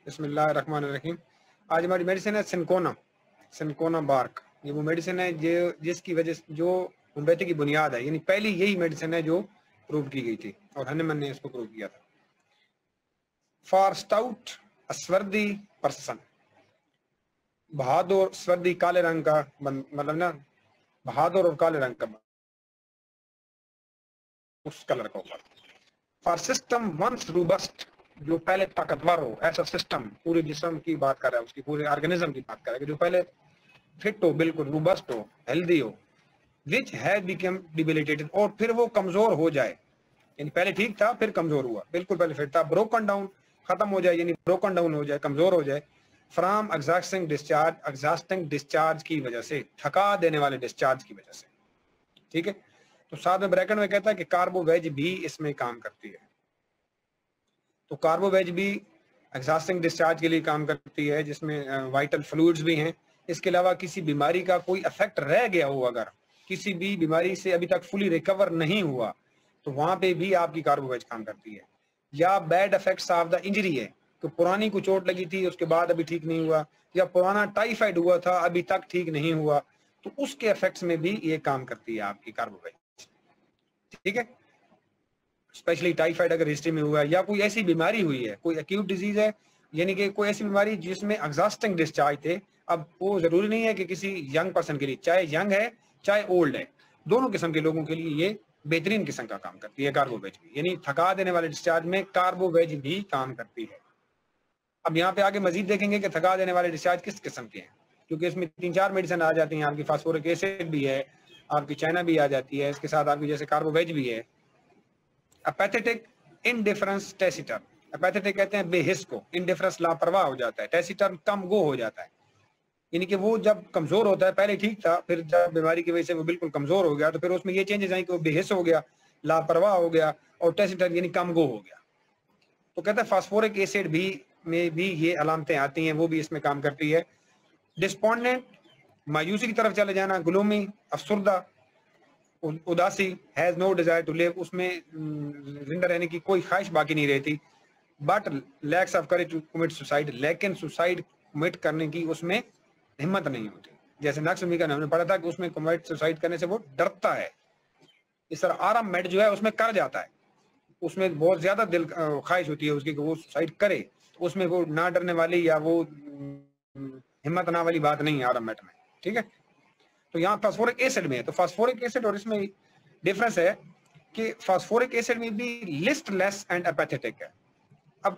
بسم اللہ الرحمن الرحیم. آج ہماری میڈیسن ہے سنکونا بارک. یہ وہ میڈیسن ہے جس کی وجہ سے جو ہومیوپیتھی کی بنیاد ہے، یعنی پہلی یہی میڈیسن ہے جو پروو کی گئی تھی اور ہنیمن نے اس کو پروو کیا تھا. فار سٹاؤٹ اسوردی پرسن، بہادر سوردی کالے رنگ کا مطلب نا بہادر اور کالے رنگ کا اس کلر کا اوپر. فار سسٹم ونس روبسٹ، جو پہلے طاقتور ہو، ایسا سسٹم پورے جسم کی بات کر رہا ہے، اس کی پورے آرگنزم کی بات کر رہا ہے کہ جو پہلے فٹ ہو، بالکل روبسٹ ہو، ہیلدی ہو. وچ ہیز بیکم ڈیبلیٹیڈ، اور پھر وہ کمزور ہو جائے، یعنی پہلے ٹھیک تھا پھر کمزور ہوا، بالکل پہلے فٹ تھا، بروکن ڈاؤن ختم ہو جائے، یعنی بروکن ڈاؤن ہو جائے، کمزور ہو جائے. فرام ایگزاسٹنگ ڈسچارج کی وجہ سے، تھکا دینے والے ڈسچارج کی وجہ سے. ٹھیک ہے، تو ساتھ میں بریکٹ میں کہتا ہے کہ کاربو ویج بھی اس میں کام کرتی ہے. تو کاربو ویج بھی ایگزاسٹنگ ڈسچارج کے لیے کام کرتی ہے، جس میں وائٹل فلوئڈز بھی ہیں. اس کے علاوہ کسی بیماری کا کوئی افیکٹ رہ گیا ہو، اگر کسی بھی بیماری سے ابھی تک فلی ریکور نہیں ہوا، تو وہاں پہ بھی آپ کی کاربو ویج کام کرتی ہے. یا bad effects of the injury ہے، کہ پرانی کو چوٹ لگی تھی اس کے بعد ابھی ٹھیک نہیں ہوا، یا پرانا ٹائیفائڈ ہوا تھا ابھی تک ٹھیک نہیں ہوا، تو اس کے افیکٹس میں بھی یہ کام کرتی ہے آپ کی کاربو ویج. ٹھیک ہے، اسپیشلی ٹائیفائڈ اگر ہسٹری میں ہوا ہے، یا کوئی ایسی بیماری ہوئی ہے، کوئی ایکیوٹ ڈیزیز ہے، یعنی کہ کوئی ایسی بیماری جس میں ایگزاسٹنگ ڈسچارج تھے. اب وہ ضروری نہیں ہے کہ کسی ینگ پرسن کے لیے، چاہے ینگ ہے چاہے اولڈ ہے، دونوں قسم کے لوگوں کے لیے یہ بہترین قسم کا کام کرتی ہے کاربو ویج بھی، یعنی تھکا دینے والے ڈسچارج میں کاربو ویج بھی کام کرتی ہے. اب یہاں پہ آگے مزید دیکھیں گے کہ تھکا دینے والے ڈسچارج کس قسم کے ہیں، کیونکہ اس میں 3-4 میڈیسن آ جاتی ہیں. آپ کی فاسفورک ایسڈ بھی ہے، آپ کی چائنا بھی آ جاتی ہے، اس کے ساتھ آپ کی جیسے کاربو ویج بھی ہے. اپیتھیٹک انڈیفرنس ٹیسیٹر، اپیتھیٹک کہتے ہیں بے حس کو، انڈیفرنس لاپرواہ ہو جاتا ہے، ٹیسیٹر کم گو ہو جاتا ہے، یعنی کہ وہ جب کمزور ہوتا ہے، پہلے ٹھیک تھا پھر جب بیماری کی وجہ سے وہ بالکل کمزور ہو گیا، تو پھر اس میں یہ چینجز آئیں کہ وہ بے حس ہو گیا، لاپرواہ ہو گیا، اور ٹیسیٹر یعنی کم گو ہو گیا. تو کہتا ہے فاسفورک ایسڈ بھی میں بھی یہ علامتیں آتی ہیں، وہ بھی اس میں کام کرتی ہے. ڈسپونڈنٹ، مایوسی کی طرف چلے جانا، گلومی، افسردہ، اداسی، has no desire to live, اس میں زندہ رہنے کی کوئی خواہش باقی نہیں رہتی. But lacks of courage to commit suicide, لیکن سوسائڈ کمٹ کرنے کی اس میں ہمت نہیں ہوتی. جیسے نقص کا ہم نے پڑھا تھا کہ اس میں کمٹ سوسائڈ کرنے سے وہ ڈرتا ہے. اس طرح آرام میڈ جو ہے اس میں کر جاتا ہے، اس میں بہت زیادہ دل خواہش ہوتی ہے اس کی کہ وہ سوسائڈ کرے، تو اس میں وہ نہ ڈرنے والی یا وہ ہمت نہ والی بات نہیں ہے آرام میڈ میں. ٹھیک ہے، تو یہاں فاسفورک ایسڈ میں ہے، تو فاسفورک ایسڈ اور اس میں ڈفرنس ہے کہ فاسفورک ایسڈ میں بھی لسٹ لیس اینڈ اپیتھیٹک ہے. اب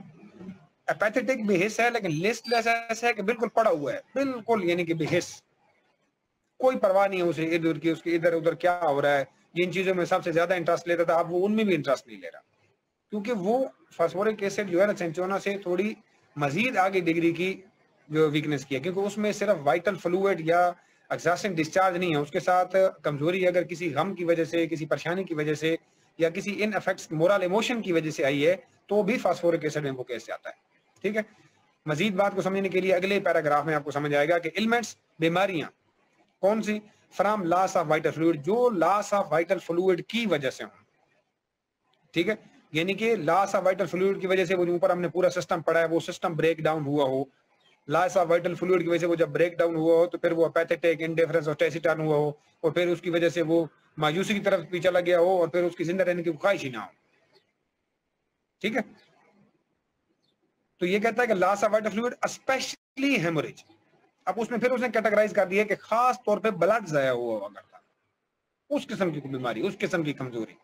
اپیتھیٹک بھی حص ہے، لیکن لسٹ لیس ایسا ہے کہ بالکل پڑا ہوا ہے، بالکل یعنی کہ بے حص، کوئی پرواہ نہیں ہے اسے ادھر کی، اس کے ادھر ادھر کیا ہو رہا ہے. جن چیزوں میں سب سے زیادہ انٹرسٹ لیتا تھا اب وہ ان میں بھی انٹرسٹ نہیں لے رہا، کیونکہ وہ فاسفورک ایسڈ جو ہے نا سینچونا سے تھوڑی مزید آگے ڈگری کی جو ویکنس کی ہے، کیونکہ اس میں صرف وائٹل فلوئڈ یا ایگزاسٹنگ ڈسچارج نہیں ہے، اس کے ساتھ کمزوری اگر کسی غم کی وجہ سے، کسی پریشانی کی وجہ سے، یا کسی ان افیکٹس مورل ایموشن کی وجہ سے آئی ہے، تو بھی فاسفورک ایسڈ میں وہ کیسے آتا ہے. ٹھیک ہے، مزید بات کو سمجھنے کے لیے اگلے پیراگراف میں آپ کو سمجھ آئے گا کہ ایلمنٹس، بیماریاں کون سی، from loss of vital fluid, جو لاس آف وائٹل فلوئڈ کی وجہ سے ہوں. ٹھیک ہے، یعنی کہ لاس آف وائٹل فلوئڈ کی وجہ سے وہ جو اوپر ہم نے پورا سسٹم پڑھا ہے وہ سسٹم بریک ڈاؤن ہوا ہو. لاس آف وائٹل فلوئڈ کی وجہ سے وہ جب بریک ڈاؤن ہوا ہو تو پھر وہ اپیتھیٹک، انڈیفرنس اور ٹیسیٹرن ہوا ہو، اور پھر اس کی وجہ سے وہ مایوسی کی طرف بھی چلا گیا ہو، اور پھر اس کی زندہ رہنے کی خواہش ہی نہ ہو. ٹھیک ہے، تو یہ کہتا ہے کہ لاس آف وائٹل فلوئڈ اسپیشلی ہیموریج. اب اس میں پھر اس نے کیٹیگرائز کر دیا کہ خاص طور پہ بلڈ ضائع ہوا کرتا، اس قسم کی بیماری، اس قسم کی کمزوری،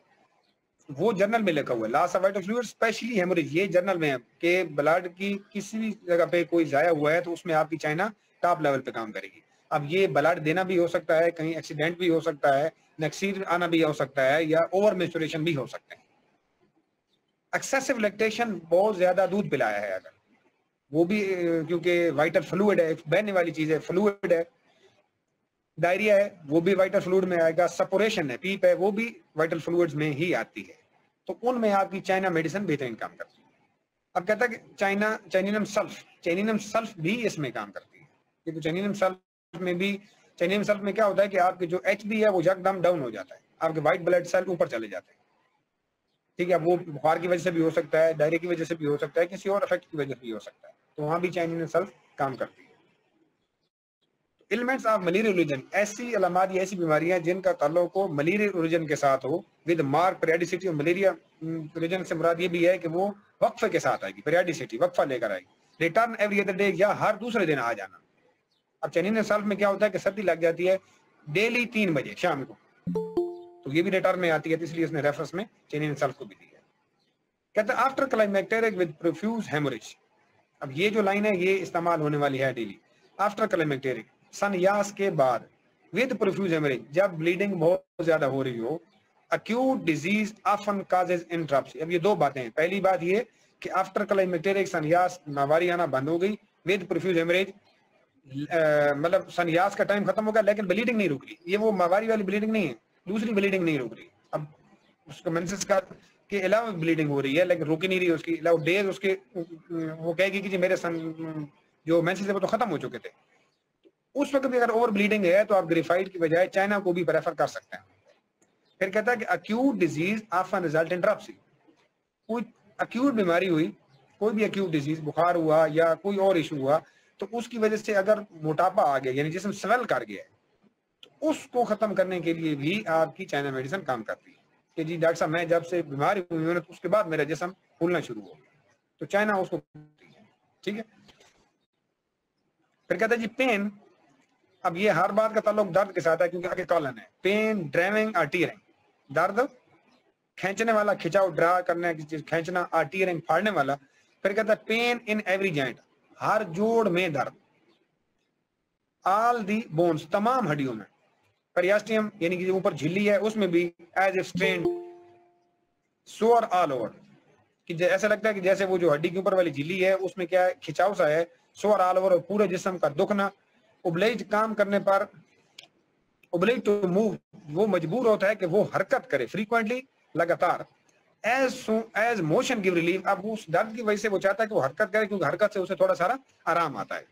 وہ جرنل میں لکھا ہوا ہے. لاس آف وائٹل فلوئڈ اسپیشلی ہیموریج، یہ جرنل میں ہے کہ بلڈ کی کسی بھی جگہ پہ کوئی ضائع ہوا ہے تو اس میں آپ کی چائنا ٹاپ لیول پہ کام کرے گی. اب یہ بلڈ دینا بھی ہو سکتا ہے، کہیں ایکسیڈنٹ بھی ہو سکتا ہے، نیکسیر آنا بھی ہو سکتا ہے، یا اوور میچوریشن بھی ہو سکتے ہیں. ایکسیسو لیکٹیشن، بہت زیادہ دودھ پلایا ہے اگر، وہ بھی کیونکہ وائٹل فلوئڈ ہے، بہنے والی چیز ہے، فلوئڈ ہے. ڈائریا ہے وہ بھی وائٹل فلوئڈ میں آئے گا. سپوریشن ہے، پیپ ہے، وہ بھی وائٹل فلوئڈز میں ہی آتی ہے. تو ان میں آپ کی چائنا میڈیسن بہترین کام کرتی ہے. اب کہتا ہے کہ چینینم سلف بھی اس میں کام کرتی ہے، کیونکہ چینینم سلف میں کیا ہوتا ہے کہ آپ کے جو ایچ بی ہے وہ یکدم ڈاؤن ہو جاتا ہے، آپ کے وائٹ بلڈ سیل اوپر چلے جاتے ہیں. ٹھیک ہے، وہ بخار کی وجہ سے بھی ہو سکتا ہے، ڈائریا کی وجہ سے بھی ہو سکتا ہے، کسی اور افیکٹ کی وجہ سے بھی ہو سکتا ہے. تو وہاں بھی چائنین سیلف کام کرتی ہے. ایلیمنٹس آف ملیریل اوریجن، ایسی علامات یا ایسی بیماریاں جن کا تعلق ہو ملیریل اوریجن کے ساتھ ہو ود مارک پیریڈیسٹی. اور ملیریا اوریجن سے مراد یہ بھی ہے کہ وہ وقفے کے ساتھ آئے گی، پیریڈیسٹی وقفہ لے کر آئے گی. ریٹرن ایوری ادر ڈے، یا ہر دوسرے دن آ جانا. اب چینین سیلف میں کیا ہوتا ہے کہ سردی لگ جاتی ہے ڈیلی 3 بجے شام کو، تو یہ بھی ریٹرن میں آتی ہے، اس لیے اس نے ریفرنس میں چینین سیلف کو بھی دی ہے. کہتے ہیں آفٹر کلائمیکٹیرک ود پروفیوز ہیموریج. اب یہ جو لائن ہے یہ استعمال ہونے والی ہے ڈیلی. آفٹر کلائمیکٹیرک سنیاس کے بعد ود پروفیوز ہیموریج، جب بلیڈنگ بہت زیادہ ہو رہی ہو. Acute disease often causes interruption. اب یہ دو باتیں ہیں. پہلی بات یہ کہ آفٹر کلائمیکٹیرک سنیاس ماہواری آنا بند ہو گئی، ود پروفیوز ہیموریج مطلب سنیاس کا ٹائم ختم ہو گیا لیکن بلیڈنگ نہیں رک رہی. یہ وہ ماہواری والی بلیڈنگ نہیں ہے، دوسری بلیڈنگ نہیں رک رہی. اب اس کو مینسس کا کے علاوہ بلیڈنگ ہو رہی ہے لیکن رک نہیں رہی. اس کی علاوہ ڈیز اس کے وہ کہے گی کہ جی میرے جو مینسس ہے وہ تو ختم ہو چکے تھے. اس وقت بھی اگر اوور بلیڈنگ ہے تو آپ گریفائڈ کی بجائے چائنا کو بھی پریفر کر سکتے ہیں. پھر کہتا ہے کہ acute disease often result in dropsy. کوئی اکیوٹ بیماری ہوئی، کوئی بھی اکیوٹ ڈیزیز، بخار ہوا یا کوئی اور ایشو ہوا، تو اس کی وجہ سے اگر موٹاپا آ گیا یعنی جسم سویل کر گیا ہے تو اس کو ختم کرنے کے لیے بھی آپ کی چائنا میڈیسن کام کرتی ہے کہ جی ڈاکٹر صاحب میں جب سے بیماری ہوئی ہوں اس کے بعد میرا جسم پھولنا شروع ہو گیا، تو چائنا اس کو ٹھیک ہے. پھر کہتا ہے جی پین. اب یہ ہر بات کا تعلق درد کے ساتھ ہے کیونکہ آگے کالن ہے. پین ڈرائیونگ اور ٹیئرنگ، درد کھینچنے والا، کھچاؤ ڈرا کرنے کی چیز کھینچنا، اور ٹیئرنگ پھاڑنے والا. پھر کہتا ہے پین ان ایوری جوائنٹ، ہر جوڑ میں درد. آل دی بونس، تمام ہڈیوں میں. پیریاسٹیم یعنی کہ جو اوپر جھلی ہے اس میں بھی ایز اف اسٹرینڈ سور آل اوور، کہ ایسا لگتا ہے کہ جیسے وہ جو ہڈی کے اوپر والی جھلی ہے اس میں کیا ہے کھچاؤ سا ہے. سور آل اوور، اور پورے جسم کا دکھنا. اوبلیج کام کرنے پر، اوبلیج ٹو موو، وہ مجبور ہوتا ہے کہ وہ حرکت کرے فریکوینٹلی، لگاتار. ایز موشن گیو ریلیف، اب اس درد کی وجہ سے وہ چاہتا ہے کہ وہ حرکت کرے کیونکہ حرکت سے اسے تھوڑا سارا آرام آتا ہے.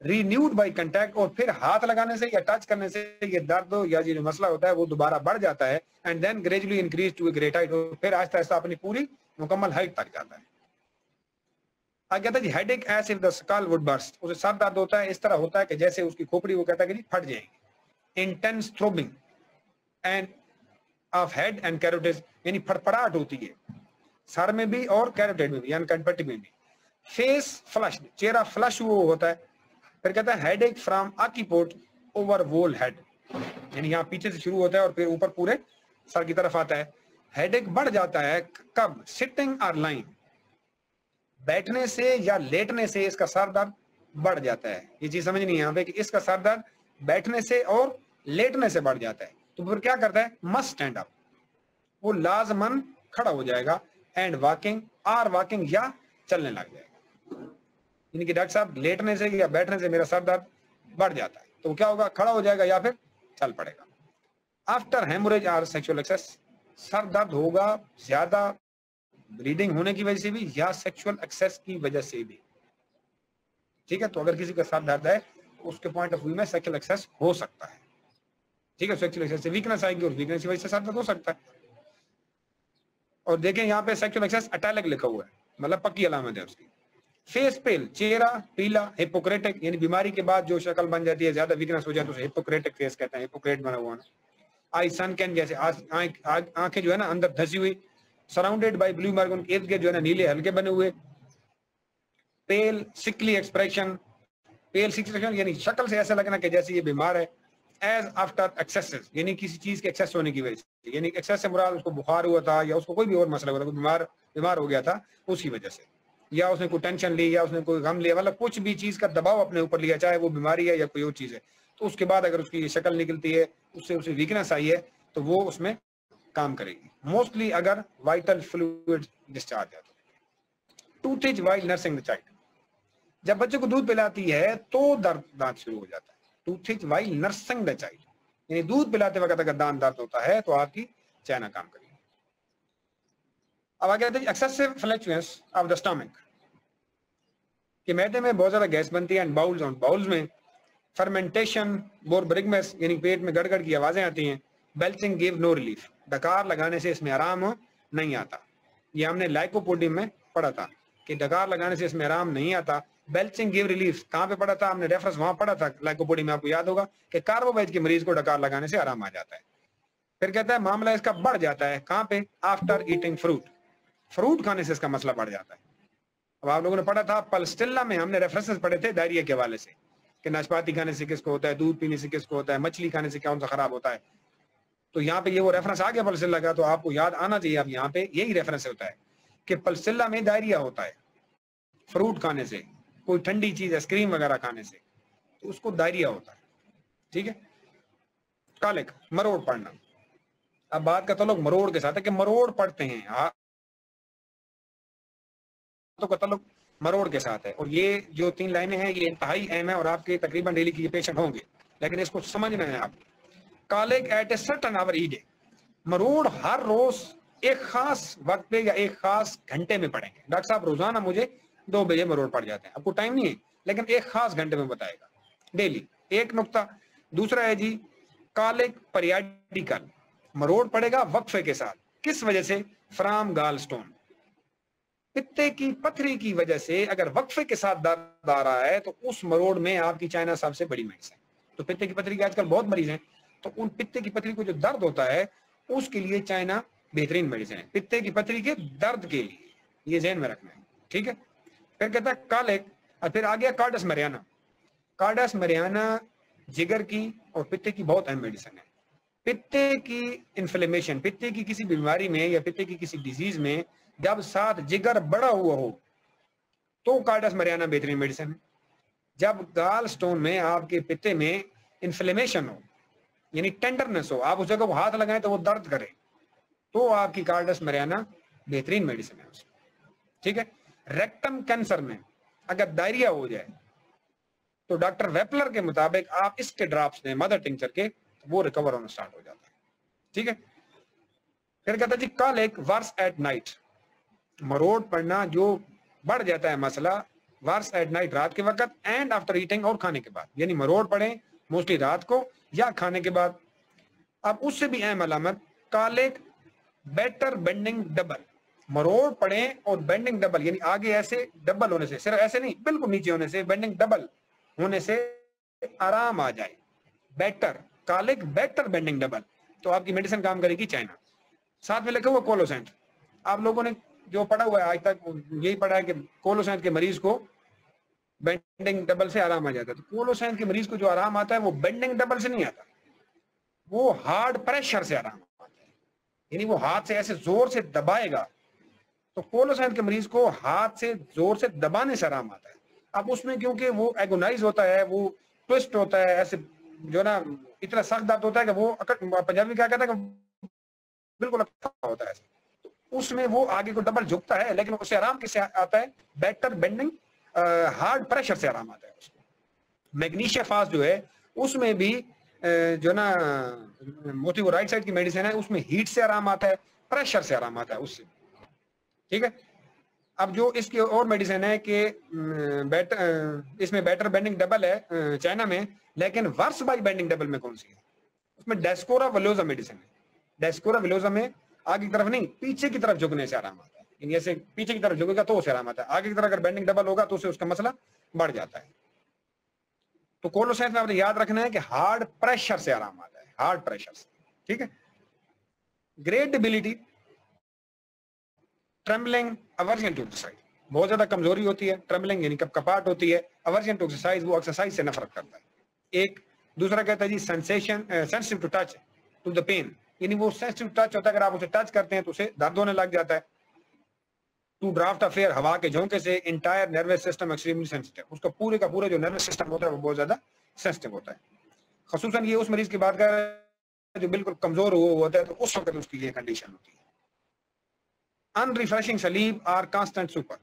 رینیوڈ بائی کنٹیکٹ، اور پھر ہاتھ لگانے سے یا ٹچ کرنے سے یہ درد یا یہ جو مسئلہ ہوتا ہے وہ دوبارہ بڑھ جاتا ہے. And then gradually increase to a great height, اور پھر آہستہ آہستہ اپنی پوری مکمل ہائٹ تک جاتا ہے. آگے کہتا ہے جی ہیڈ ایک as if the skill would burst, اسے سر درد ہوتا ہے اس طرح ہوتا ہے کہ جیسے اس کی کھوپڑی وہ کہتا ہے کہ جی پھٹ جائے گی. Intense throbbing and of head and carotids, یعنی پھڑپڑاہٹ ہوتی ہے سر میں بھی اور کیروٹیڈ میں بھی یعنی کنپٹی میں بھی. فیس فلش، چہرہ فلش وہ ہوتا ہے. پھر کہتا ہے ہیڈ ایک فرام آکیپورٹ اوور وول ہیڈ، یعنی یہاں پیچھے سے شروع ہوتا ہے اور پھر اوپر پورے سر کی طرف آتا ہے. ہیڈ ایک بڑھ جاتا ہے کب؟ سٹنگ اور لائن، بیٹھنے سے یا لیٹنے سے اس کا سر درد بڑھ جاتا ہے. یہ چیز سمجھنی ہے یہاں پہ کہ اس کا سر درد بیٹھنے سے اور لیٹنے سے بڑھ جاتا ہے. تو پھر کیا کرتا ہے؟ مسٹ اسٹینڈ اپ، وہ لازمن کھڑا ہو جائے گا. اینڈ واکنگ آر واکنگ، یا چلنے لگ جائے گا. یعنی کہ ڈاکٹر صاحب لیٹنے سے یا بیٹھنے سے میرا سر درد بڑھ جاتا ہے تو کیا ہوگا؟ کھڑا ہو جائے گا یا پھر چل پڑے گا. آفٹر ہیموریج اور سیکشل ایکسس، سر درد ہوگا زیادہ بلیڈنگ ہونے کی وجہ سے بھی یا سیکشل ایکسس کی وجہ سے بھی. ٹھیک ہے، تو اگر کسی کا سر درد ہے اس کے پوائنٹ آف ویو میں سیکشل ایکسس ہو سکتا ہے. ٹھیک ہے، سیکشل ایکسس سے ویکنس آئے گی اور ویکنس کی وجہ سے سر درد ہو سکتا ہے. اور دیکھیں یہاں پہ سیکشل ایکسس اٹیلک لکھا ہوا ہے، مطلب پکی علامت ہے اس کی. فیس پیل، چہرہ پیلا. ہپوکریٹک یعنی بیماری کے بعد جو شکل بن جاتی ہے، زیادہ ویکنس ہو جاتی ہے اسے ہپوکریٹک فیس کہتے ہیں. ہپوکریٹ بنا ہوا ہے. آئی سن کین، جیسے آنکھیں جو ہے نا اندر دھسی ہوئی. سراؤنڈیڈ بائی بلیو مارک، ان کے ارد گرد جو ہے نا نیلے ہلکے بنے ہوئے. پیل سکلی ایکسپریشن، پیل سکلی ایکسپریشن یعنی شکل سے ایسا لگنا کہ جیسے یہ بیمار ہے. ایز آفٹر ایکسیسز، یعنی کسی چیز کے ایکسیس ہونے کی وجہ سے، یعنی ایکسیس سے مراد اس کو بخار ہوا تھا یا اس کو کوئی بھی اور مسئلہ ہوا تھا، کوئی بیمار ہو گیا تھا اس کی وجہ سے، یا اس نے کوئی ٹینشن لی یا اس نے کوئی غم لیا، مطلب کچھ بھی چیز کا دباؤ اپنے اوپر لیا، چاہے وہ بیماری ہے یا کوئی اور چیز ہے. تو اس کے بعد اگر اس کی شکل نکلتی ہے، اس سے اسے ویکنس آئی ہے تو وہ اس میں کام کرے گی. موسٹلی اگر وائٹل فلوئڈ ڈسچارج ہے. ٹوتھیج وائل نرسنگ دا چائلڈ، جب بچے کو دودھ پلاتی ہے تو دانت شروع ہو جاتا ہے. ٹوتھیج وائل نرسنگ دا چائلڈ یعنی دودھ پلاتے وقت اگر دانت درد ہوتا ہے تو آپ کی چائنا کام کرے گی. اب آگے آتے ہیں ایکسیسو فلیچوینس آف دا اسٹمک، کہ معدے میں بہت زیادہ گیس بنتی ہے. اینڈ باؤلز، اور باؤلز میں فرمنٹیشن بوربرگمس یعنی پیٹ میں گڑ گڑ کی آوازیں آتی ہیں. بیلچنگ گیو نو ریلیف، ڈکار لگانے سے اس میں آرام نہیں آتا. یہ ہم نے لائکوپوڈیم میں پڑھا تھا کہ ڈکار لگانے سے اس میں آرام نہیں آتا. بیلچنگ گیو ریلیف کہاں پہ پڑا تھا ہم نے ریفرنس وہاں پڑا تھا لائکوپوڈی میں, آپ کو یاد ہوگا کہ کاربوویج کے مریض کو ڈکار لگانے سے آرام آ جاتا ہے. پھر کہتا ہے معاملہ اس کا بڑھ جاتا ہے کہاں پہ, آفٹر ایٹنگ فروٹ, فروٹ کھانے سے اس کا مسئلہ بڑھ جاتا ہے. اب آپ لوگوں نے پڑھا تھا پلسٹیلا میں, ہم نے ریفرنسز پڑھے تھے ڈائریا کے حوالے سے کہ ناشپاتی کھانے سے کس کو ہوتا ہے, دودھ پینے سے کس کو ہوتا ہے, مچھلی کھانے سے کون سا خراب ہوتا ہے. تو یہاں پہ یہ وہ ریفرنس آ گیا پلسٹیلا کا, تو آپ کو یاد آنا چاہیے. اب یہاں پہ یہی ریفرنس ہوتا ہے کہ پلسٹیلا میں ڈائریا ہوتا ہے فروٹ کھانے سے, کوئی ٹھنڈی چیز آئس کریم وغیرہ کھانے سے, تو اس کو ڈائریا ہوتا ہے. ٹھیک ہے. کالک, مروڑ پڑنا. اب بات کا تعلق مروڑ کے ساتھ ہے کہ مروڑ پڑتے ہیں, کا تعلق مروڑ کے ساتھ ہے. اور یہ جو 3 لائنیں ہیں یہ انتہائی اہم ہے اور آپ کے تقریباً ڈیلی کی پیشنٹ ہوں گے, لیکن اس کو سمجھنا ہے آپ. Colic at a certain hour a day, مروڑ ہر روز ایک خاص وقت پہ یا ایک خاص گھنٹے میں پڑیں گے. ڈاکٹر صاحب روزانہ مجھے 2 بجے مروڑ پڑ جاتے ہیں, آپ کو ٹائم نہیں ہے لیکن ایک خاص گھنٹے میں بتائے گا ڈیلی. ایک نقطہ. دوسرا ہے جی کالک پیریاڈیکل, مروڑ پڑے گا وقفے کے ساتھ. کس وجہ سے؟ فرام گال سٹون, پتے کی پتھری کی وجہ سے. اگر وقفے کے ساتھ درد آ رہا ہے تو اس مروڑ میں آپ کی چائنا سب سے بڑی میڈیسن. تو پتے کی پتھری کے آج کل بہت مریض ہیں, تو ان پتے کی پتھری کو جو درد ہوتا ہے اس کے لیے چائنا بہترین میڈیسن ہے, پتے کی پتھری کے درد کے لیے. یہ ذہن میں رکھنا ہے. ٹھیک ہے. پھر کہتا ہے کالک, اور پھر آ گیا کارڈس مریانا. کارڈس مریانا جگر کی اور پتے کی بہت اہم میڈیسن ہے. پتے کی انفلیمیشن, پتے کی کسی بیماری میں یا پتے کی کسی ڈیزیز میں جب ساتھ جگر بڑا ہوا ہو تو کارڈس مریانا بہترین میڈیسن ہے. جب گال سٹون میں آپ کے پتے میں انفلیمیشن ہو یعنی ٹینڈرنس ہو, آپ اس جگہ کو ہاتھ لگائیں تو وہ درد کرے, تو آپ کی کارڈس مریانا بہترین میڈیسن ہے اس میں. ٹھیک ہے. ریکٹم کینسر میں اگر ڈائریا ہو جائے تو ڈاکٹر ویپلر کے مطابق آپ اس کے ڈراپس دیں مدر ٹنکچر کے, وہ ریکور ہونا سٹارٹ ہو جاتا ہے. ٹھیک ہے. پھر کہتا ہے جی کالک ورس ایٹ نائٹ, مروڑ پڑنا جو بڑھ جاتا ہے مسئلہ ورس ایٹ نائٹ, رات کے وقت, اینڈ آفٹر ایٹنگ, اور کھانے کے بعد. یعنی مروڑ پڑیں موسٹلی رات کو یا کھانے کے بعد. اب اس سے بھی اہم علامت کالک بیٹر بینڈنگ ڈبل, مروڑ پڑیں اور بینڈنگ ڈبل یعنی آگے ایسے ڈبل ہونے سے, صرف ایسے نہیں بالکل نیچے ہونے سے, بینڈنگ ڈبل ہونے سے آرام آ جائے. بیٹر کالک بیٹر بینڈنگ ڈبل, تو آپ کی میڈیسن کام کرے گی چائنا. ساتھ میں لکھا ہوا کولوسینٹ. آپ لوگوں نے جو پڑھا ہوا ہے آج تک یہی پڑھا ہے کہ کولوسینٹ کے مریض کو بینڈنگ ڈبل سے آرام آ جاتا ہے. تو کولوسینٹ کے مریض کو جو آرام آتا ہے وہ بینڈنگ ڈبل سے نہیں آتا, وہ ہارڈ پریشر سے آرام آتا ہے. یعنی وہ ہاتھ سے ایسے زور سے دبائے گا, تو کولوسینٹ کے مریض کو ہاتھ سے زور سے دبانے سے آرام آتا ہے. اب اس میں کیونکہ وہ ایگونائز ہوتا ہے, وہ ٹوسٹ ہوتا ہے, ایسے جو نا اتنا سخت درد ہوتا ہے کہ وہ پنجابی کیا کہتا ہے کہ بالکل ہوتا ہے, تو اس میں وہ آگے کو ڈبل جھکتا ہے, لیکن اسے آرام کس سے آتا ہے؟ بیٹر بینڈنگ, ہارڈ پریشر سے آرام آتا ہے اس کو. میگنیشیا فاسٹ جو ہے اس میں بھی جو نا موٹی وہ رائٹ سائڈ کی میڈیسن ہے, اس میں ہیٹ سے آرام آتا ہے, پریشر سے آرام آتا ہے اس سے. ٹھیک ہے. اب جو اس کی اور میڈیسن ہے کہ اس میں بیٹر بینڈنگ ڈبل ہے چائنا میں, لیکن ورس بائی بینڈنگ ڈبل میں کون سی ہے؟ اس میں ڈیسکورا ویلوزا میڈیسن ہے. ڈیسکورا ویلوزا میں آگے کی طرف نہیں پیچھے کی طرف جھکنے سے آرام آتا ہے, یعنی ایسے پیچھے کی طرف جھکے گا تو اسے آرام آتا ہے, آگے کی طرف اگر بینڈنگ ڈبل ہوگا تو اسے اس کا مسئلہ بڑھ جاتا ہے. تو کولوسینٹ میں آپ نے یاد رکھنا ہے کہ ہارڈ پریشر سے آرام آتا ہے, ہارڈ پریشر سے. ٹھیک ہے. گریٹ ڈیبلٹی, ٹرمبلنگ, اورژن ٹو ایکسرسائز, بہت زیادہ کمزوری ہوتی ہے, ٹرمبلنگ یعنی کب کپاہٹ ہوتی ہے, اورژن ٹو ایکسرسائز وہ ایکسرسائز سے نفرت کرتا ہے. ایک دوسرا کہتا ہے جی sensation sensitive to touch to the pain, یعنی وہ سینسٹیو ٹچ ہوتا ہے, اگر آپ اسے ٹچ کرتے ہیں تو اسے درد ہونے لگ جاتا ہے. ٹو ڈرافٹ آف ایئر, ہوا کے جھونکے سے, entire nervous system extremely sensitive, اس کا پورے کا پورا جو نروس سسٹم ہوتا ہے وہ بہت زیادہ سینسٹیو ہوتا ہے. خصوصاً یہ اس مریض کی بات کر رہے ہیں جو بالکل کمزور ہوا ہوتا ہے, تو اس وقت اس کی یہ کنڈیشن ہوتی ہے. ان ریفریشنگ سلیپ اور کانسٹنٹ سوپر,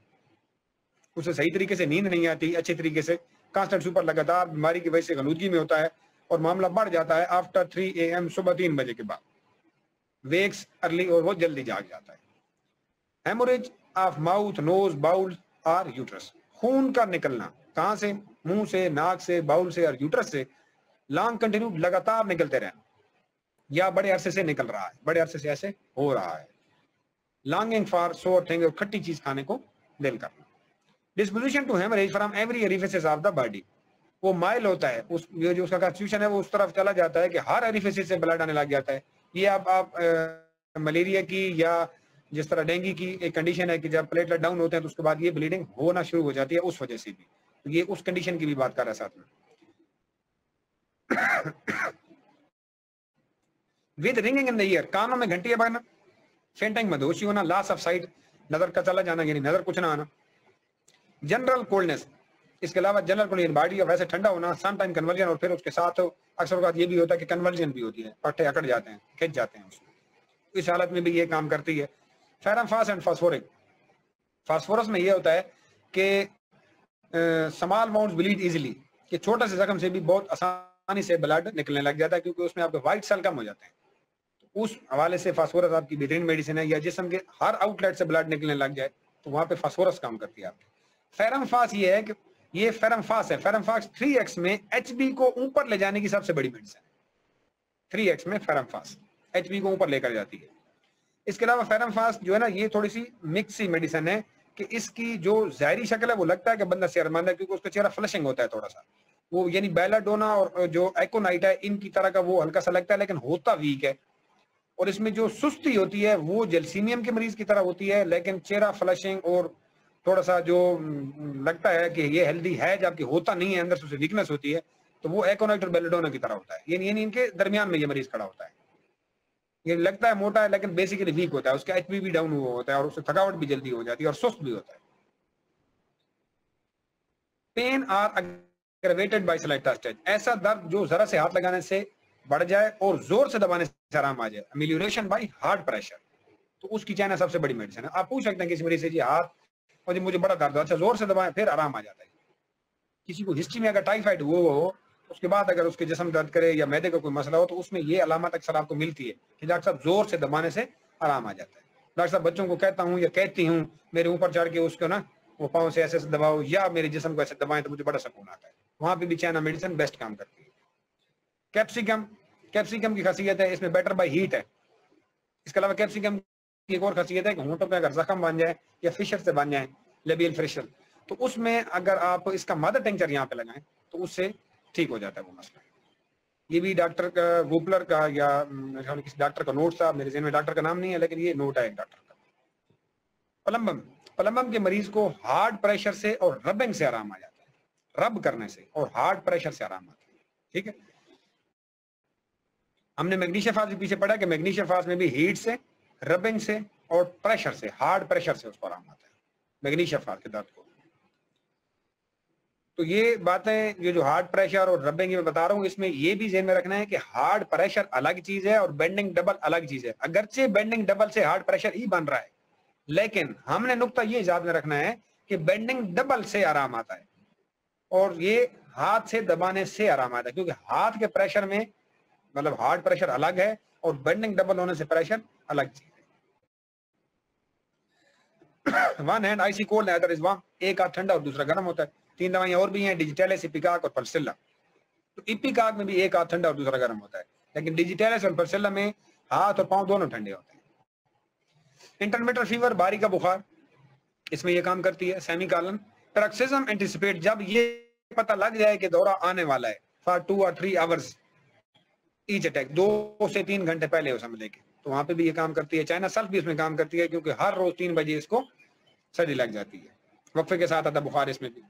اسے صحیح طریقے سے نیند نہیں آتی اچھے طریقے سے, کانسٹنٹ سوپر لگاتار بیماری کی وجہ سے غنودگی میں ہوتا ہے اور معاملہ بڑھ جاتا ہے آفٹر 3 AM, صبح 3 بجے کے بعد. ویکس ارلی, اور وہ جلدی جاگ جاتا ہے. ہیموریج آف ماؤتھ, نوز, باؤل اور یوٹرس, خون کا نکلنا کہاں سے؟ منہ سے, ناک سے, باؤل سے اور یوٹرس سے, لانگ کنٹینیو لگاتار نکلتے رہنا یا بڑے عرصے سے نکل رہا ہے, بڑے عرصے سے ایسے ہو رہا ہے. لانگنگ فار سور تھنگ, اور کھٹی چیز کھانے کو دل کرنا. Disposition to haemorrhage from every orifices of the body. وہ مائل ہوتا ہے, اس جو اس کا کانسٹیٹیوشن ہے وہ اس طرف چلا جاتا ہے کہ ہر ایریفیسس سے بلڈ آنے لگ جاتا ہے. یہ آپ ملیریا کی یا جس طرح ڈینگی کی ایک کنڈیشن ہے کہ جب پلیٹلیٹ ڈاؤن ہوتے ہیں تو اس کے بعد یہ بلیڈنگ ہونا شروع ہو جاتی ہے اس وجہ سے بھی. یہ اس کنڈیشن کی بھی بات کر رہا ہے ساتھ میں. With ringing in the ear, کانوں میں گھنٹیاں بجنا, فینٹنگ مدہوشی ہونا, لاس آف سائٹ, نظر کا چلا جانا یعنی نظر کچھ نہ آنا, جنرل کولڈنس, اس کے علاوہ جنرل کولڈنس باڈی اور ویسے ٹھنڈا ہونا, سم ٹائم کنورژن, اور پھر اس کے ساتھ اکثر اوقات یہ بھی ہوتا ہے کہ کنورژن بھی ہوتی ہے, پٹھے اکڑ جاتے ہیں, کھنچ جاتے ہیں اس میں, اس حالت میں بھی یہ کام کرتی ہے. فیرم فاس اینڈ فاسفورک, فاسفورس میں یہ ہوتا ہے کہ اسمال اماؤنٹس بلیڈ ایزیلی, کہ چھوٹا سے زخم سے بھی بہت آسانی سے بلڈ نکلنے لگ جاتا ہے کیونکہ اس میں آپ کے وائٹ سیل کم ہو جاتے ہیں. اس حوالے سے فاسفورس آپ کی بہترین میڈیسن ہے, یا جسم کے ہر آؤٹ لیٹ سے بلڈ نکلنے لگ جائے تو وہاں پہ فاسفورس کام کرتی ہے آپ کی. فیرم فاس یہ ہے کہ یہ فیرم فاس ہے, فیرم فاس 3x میں ایچ بی کو اوپر لے جانے کی سب سے بڑی میڈیسن ہے. 3x میں فیرم فاس ایچ بی کو اوپر لے کر جاتی ہے. اس کے علاوہ فیرم فاس جو ہے نا یہ تھوڑی سی مکس سی میڈیسن ہے کہ اس کی جو ظاہری شکل ہے وہ لگتا ہے کہ بندہ صحت مند ہے کیونکہ اس کا چہرہ فلشنگ ہوتا ہے تھوڑا سا, وہ یعنی بیلاڈونا اور جو ایکونائٹ ہے ان کی طرح کا وہ ہلکا سا لگتا ہے لیکن ہوتا ویک ہے. اور اس میں جو سستی ہوتی ہے وہ جلسیمیم کے مریض کی طرح ہوتی ہے لیکن چہرہ فلشنگ اور تھوڑا سا جو لگتا ہے کہ یہ ہیلدی ہے جبکہ ہوتا نہیں ہے, اندر سے اسے ویکنس ہوتی ہے, تو وہ ایکونائٹ اور بیلاڈونا کی طرح ہوتا ہے. یعنی ان کے درمیان میں یہ مریض کھڑا ہوتا ہے. یہ لگتا ہے موٹا ہے لیکن بیسیکلی ویک ہوتا ہے, اس کا ایچ پی بھی ڈاؤن ہوا ہوتا ہے اور اس سے تھکاوٹ بھی جلدی ہو جاتی ہے اور سست بھی ہوتا ہے. Pain are aggravated by slight touch, ایسا درد جو ذرا سے ہاتھ لگانے سے بڑھ جائے اور زور سے دبانے سے آرام آ جائے. امیلیوریشن بائی ہارٹ پریشر, تو اس کی چائنا سب سے بڑی میڈیسن ہے. آپ پوچھ سکتے ہیں کسی مریض سے جی ہاتھ اور جی مجھے بڑا درد ہے, اچھا زور سے دبائیں پھر آرام آ جاتا ہے. کسی کو ہسٹری میں اگر ٹائیفائڈ ہو اس کے بعد اگر اس کے جسم درد کرے یا معدے کا کوئی مسئلہ ہو تو اس میں یہ علامت اکثر آپ کو ملتی ہے کہ ڈاکٹر صاحب زور سے دبانے سے آرام آ جاتا ہے. ڈاکٹر صاحب بچوں کو کہتا ہوں یا کہتی ہوں میرے اوپر چڑھ کے اس کو نا وہ پاؤں سے ایسے دباؤ یا میرے جسم کو ایسے دبائیں تو مجھے بڑا سکون آتا ہے. وہاں پہ بھی چائنا میڈیسن بیسٹ کام کرتی ہے. کیپسیکم, کیپسیکم کی خاصیت ہے اس میں بیٹر بائی ہیٹ ہے. اس کے علاوہ کیپسیکم کی ایک اور خاصیت ہے کہ ہونٹوں پہ اگر زخم بن جائے یا فشر سے بن جائیں لیبیل فشر, تو اس میں اگر آپ اس کا مدر ٹنکچر یہاں پہ لگائیں تو اس سے ٹھیک ہو جاتا ہے وہ مسئلہ. یہ بھی ڈاکٹر کا ووپلر کا یا کسی ڈاکٹر کا نوٹ تھا, میرے ذہن میں ڈاکٹر کا نام نہیں ہے لیکن یہ نوٹ ہے ایک ڈاکٹر کا. پلمبم, پلمبم کے مریض کو ہارٹ پریشر سے اور ربنگ سے آرام آ جاتا ہے, رب کرنے سے اور ہارٹ پریشر سے آرام آتا ہے. ٹھیک ہے, ہم نے میگنیشیا فاس بھی پیچھے پڑھا کہ میگنیشیا فاس میں بھی ہیٹ سے, ربنگ سے اور پریشر سے, ہارٹ پریشر سے اس کو آرام آتا ہے میگنیشیا فاس کے درد کو. تو یہ باتیں جو ہارٹ پریشر اور ربنگ میں بتا رہا ہوں اس میں یہ بھی ذہن میں رکھنا ہے کہ ہارٹ پریشر الگ چیز ہے اور بینڈنگ ڈبل الگ چیز ہے. اگرچہ بینڈنگ ڈبل سے ہارٹ پریشر ہی بن رہا ہے لیکن ہم نے نقطہ یہ یاد میں رکھنا ہے کہ بینڈنگ ڈبل سے آرام آتا ہے اور یہ ہاتھ سے دبانے سے آرام آتا ہے, کیونکہ ہاتھ کے پریشر میں مطلب ہارٹ پریشر الگ ہے اور بینڈنگ ڈبل ہونے سے پریشر الگ چیز ہے. One hand I see cold other is warm, ایک ہاتھ ٹھنڈا اور دوسرا گرم ہوتا ہے. 3 دوائیاں اور بھی ہیں, ڈیجیٹیلس, ایپیکاک اور پلسیلا. تو ایپیکاک میں بھی ایک ہاتھ ٹھنڈا اور دوسرا گرم ہوتا ہے لیکن ڈیجیٹیلس اور پلسیلا میں ہاتھ اور پاؤں دونوں ٹھنڈے ہوتے ہیں. انٹرمیٹر فیور, باری کا بخار, اس میں یہ کام کرتی ہے. سیمی کالن پیروکسزم اینٹیسپیٹ, جب یہ پتہ لگ جائے کہ دورہ آنے والا ہے for 2 or 3 hours each attack, 2 سے 3 گھنٹے پہلے ہو سمجھ لے کے, تو وہاں پہ بھی یہ کام کرتی ہے. چائنا سلف بھی اس میں کام کرتی ہے کیونکہ ہر روز 3 بجے اس کو سردی لگ جاتی ہے. وقفے کے ساتھ آتا بخار اس میں بھی.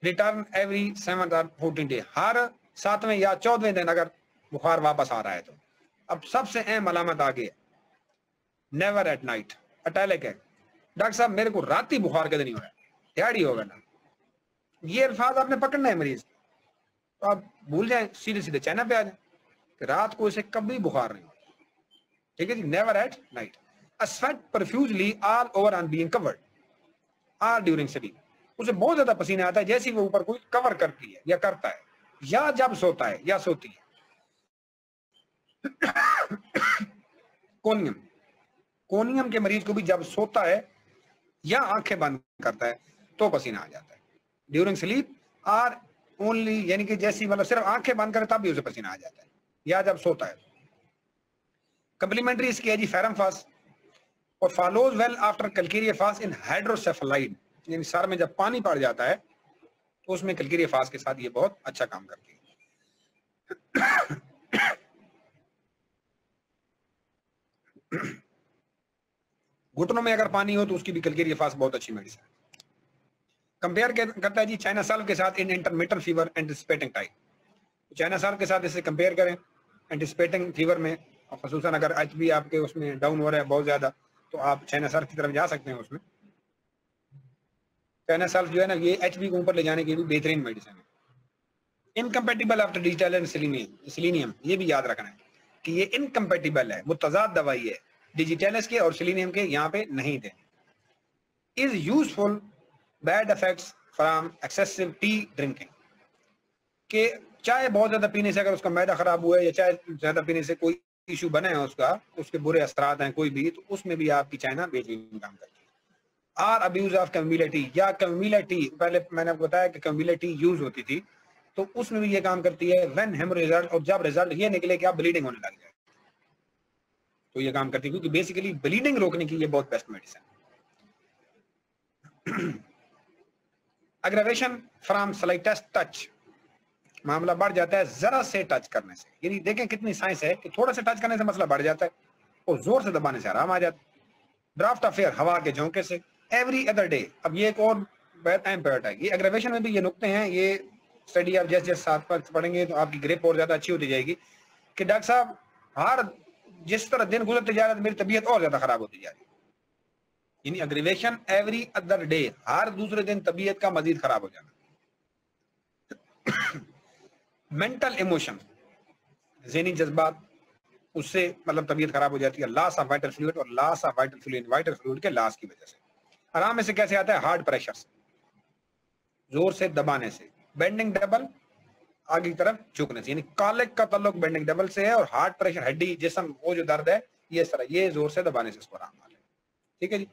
ریٹرن ایوری 7 or 14 day, ہر 7ویں یا 14ویں دن اگر بخار واپس آ رہا ہے تو. اب سب سے اہم علامت آگے ہے, نیور ایٹ نائٹ, اٹیلک ہے. ڈاکٹر صاحب میرے کو رات ہی بخار کدھر نہیں ہو رہا ہے, دیہڑی ہوگا نا. یہ الفاظ آپ نے پکڑنا ہے مریض, تو آپ بھول جائیں, سیدھے سیدھے چائنا پہ آ جائیں کہ رات کو اسے کبھی بخار نہیں ہوتا. ٹھیک ہے جی, never at night. Sweat profusely all over on being covered or during sleep, اسے بہت زیادہ پسینہ آتا ہے جیسے وہ اوپر کوئی کور کرتی ہے یا کرتا ہے یا جب سوتا ہے یا سوتی ہے. کونیم, کونیم کے مریض کو بھی جب سوتا ہے یا آنکھیں بند کرتا ہے تو پسینہ آ جاتا ہے. ڈیورنگ سلیپ آر اونلی, یعنی کہ جیسی مطلب صرف آنکھیں بند کرے تب بھی اسے پسینہ آ جاتا ہے یا جب سوتا ہے. کمپلیمنٹری اس کی ہے جی فیرم فاس, اور فالوز ویل آفٹر کلکیریا فاس ان ہائیڈروسیفلائڈ, یعنی سر میں جب پانی پڑ جاتا ہے تو اس میں کلکیری افاز کے ساتھ یہ بہت اچھا کام کرتی ہے. گھٹنوں میں اگر پانی ہو تو اس کی بھی کلکیری افاز بہت اچھی میڈیسن ہے. کمپیئر کرتا ہے جی چائنا سالو کے ساتھ ان intermittent fever anticipating type. China سالو کے ساتھ اسے کمپیئر کریں اینٹیسپیٹنگ فیور میں، خصوصاً اگر ایچ بی آپ کے اس میں ڈاؤن ہو رہا ہے بہت زیادہ تو آپ چائنا سالو کی طرف جا سکتے ہیں. اس میں چائنا سالو جو ہے نا یہ ایچ بی کو اوپر لے جانے کی بھی بہترین میڈیسن ہے. Incompatible after digital and selenium, یہ بھی یاد رکھنا ہے کہ یہ انکمپیٹیبل ہے، متضاد دوائی ہے ڈیجیٹلس کے اور سیلینیم کے یہاں پہ نہیں تھے. Is useful bad effects from excessive tea drinking, کہ چائے بہت زیادہ پینے سے اگر اس کا معدہ خراب ہوا ہے یا چائے زیادہ پینے سے کوئی ایشو بنے ہیں اس کا، اس کے برے اثرات ہیں کوئی بھی، تو اس میں بھی آپ کی چائنا بہترین کام کرتی ہے. آر ابیوز آف کمیلٹی، یا کمیلٹی، پہلے میں نے آپ کو بتایا کہ کمیلٹی یوز ہوتی تھی تو اس میں بھی یہ کام کرتی ہے. وین ہیم ریزلٹ، اور جب ریزلٹ یہ نکلے کہ آپ بلیڈنگ ہونے لگ جائے تو یہ کام کرتی ہے، کیونکہ بیسیکلی بلیڈنگ روکنے کی یہ بہت best medicine. Aggravation from slightest touch, معاملہ بڑھ جاتا ہے ذرا سے ٹچ کرنے سے. یعنی دیکھیں کتنی سائنس ہے کہ تھوڑا سے ٹچ کرنے سے مسئلہ بڑھ جاتا ہے اور زور سے دبانے سے آرام آ جاتا ہے. ڈرافٹ آف ایئر، ہوا کے جھونکے سے. ایوری ادر ڈے، اب یہ ایک اور اہم پارٹ ہے. یہ اگریویشن میں بھی یہ نقطے ہیں، یہ اسٹڈی آپ جیسے ساتھ پڑھیں گے تو آپ کی گریپ اور زیادہ اچھی ہوتی جائے گی کہ ڈاکٹر صاحب ہر جس طرح دن گزرتے جا رہا ہے میری طبیعت اور زیادہ خراب ہوتی جا رہی ہے. یعنی اگریویشن ایوری ادر ڈے، ہر دوسرے دن طبیعت کا مزید خراب ہو جانا. مینٹل ایموشن، ذہنی جذبات، اس سے مطلب طبیعت خراب ہو جاتی ہے. لاس آف وائٹل فلوئڈ، اور لاس آف وائٹل فلوئڈ کے لاس کی وجہ سے. آرام میں سے کیسے آتا ہے؟ ہارڈ پریشر سے، زور سے دبانے سے. بینڈنگ ڈبل، آگے کی طرف جھکنے سے. یعنی کالک کا تعلق بینڈنگ ڈبل سے ہے، اور ہارڈ پریشر ہڈی جسم وہ جو درد ہے یہ اس طرح یہ زور سے دبانے سے اس کو آرام آ جائے. ٹھیک ہے جی.